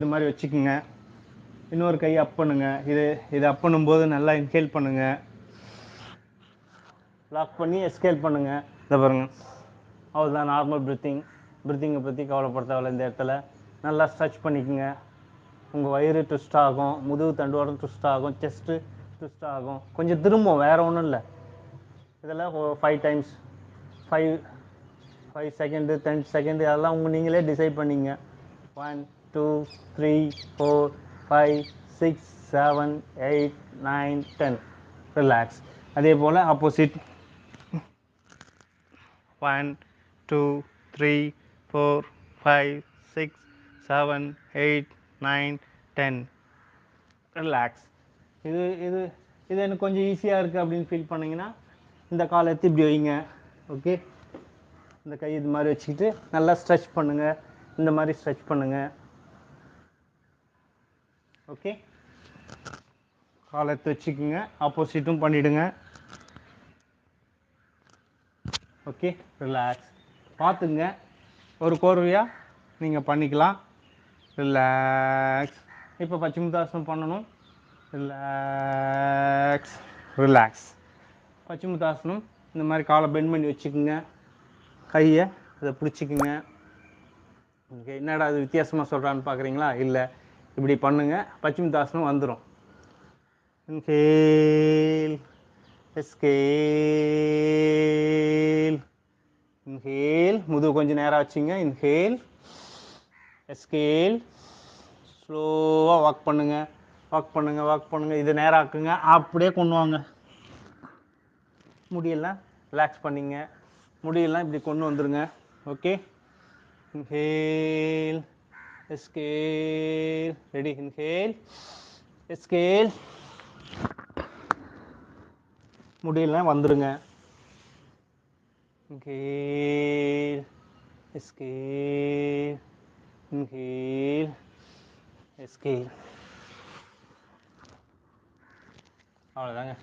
இது மாதிரி வச்சுக்கோங்க. இன்னொரு கை அப் பண்ணுங்க. இது அப் பண்ணும்போது நல்லா இன்ஹேல் பண்ணுங்க. லாக் பண்ணி எஸ்கேல் பண்ணுங்க. இதை பாருங்க, அவ்வளோதான். நார்மல் பிரீத்திங்கை பற்றி கவலைப்பட தேவையில்ல. இந்த இடத்துல நல்லா ஸ்ட்ரெச் பண்ணிக்கோங்க. உங்கள் வயிறு ட்விஸ்ட் ஆகும், முதுகு தண்டுவாரம் ட்விஸ்ட் ஆகும், செஸ்ட்டு ட்விஸ்ட் ஆகும். கொஞ்சம் திரும்பும், வேறு ஒன்றும் இல்லை. இதெல்லாம் 5 டைம்ஸ், 5 செகண்டு 10 செகண்டு அதெல்லாம் நீங்களே டிசைட் பண்ணிங்க. 1 2 3 4 5 6 7 8 9 10. ரிலாக்ஸ். அதே போல் ஆப்போசிட் 1 2 3 4 5 6 7 8 9 10. ரிலாக்ஸ். இது இது இது எனக்கு கொஞ்சம் ஈஸியாக இருக்குது அப்படின்னு ஃபீல் பண்ணிங்கன்னா இந்த காலை எடுத்து இப்படி வைங்க. ஓகே, இந்த கை இது மாதிரி வச்சுக்கிட்டு நல்லா ஸ்ட்ரெச் பண்ணுங்கள். இந்த மாதிரி ஸ்ட்ரெச் பண்ணுங்கள். ஓகே, காலை எடுத்து வச்சுக்கோங்க. ஆப்போசிட்டும் பண்ணிவிடுங்க. Okay, relax. பார்த்துங்க, ஒரு கோர்வையாக நீங்கள் பண்ணிக்கலாம். ரிலாக்ஸ். இப்போ பச்சிமுத்தாசனம் பண்ணணும். Relax relax. பச்சிமுத்தாசனம் இந்த மாதிரி காலை பெண்ட் பண்ணி வச்சுக்கோங்க. கையை அதை பிடிச்சிக்குங்க. ஓகே, என்னடா அது வித்தியாசமாக சொல்கிறான்னு பார்க்குறீங்களா? இல்லை, இப்படி பண்ணுங்கள், பச்சிமுத்தாசனம் வந்துடும். Inhale scale. இன்ஹேல், முதுகு கொஞ்சம் நேரம் வச்சுங்க. Inhale scale. ஸ்லோவாக வாக் பண்ணுங்கள். வாக் பண்ணுங்கள். இது நேரம் ஆக்குங்க. அப்படியே கொண்டு வாங்க. முடியெல்லாம் ரிலாக்ஸ் பண்ணிங்க. முடியெல்லாம் இப்படி கொண்டு வந்துடுங்க. Okay, inhale scale. Ready? Inhale scale. முடியெல்லாம் வந்துடுங்க. Inhale scale. Inhale scale. அவ்வளோதாங்க.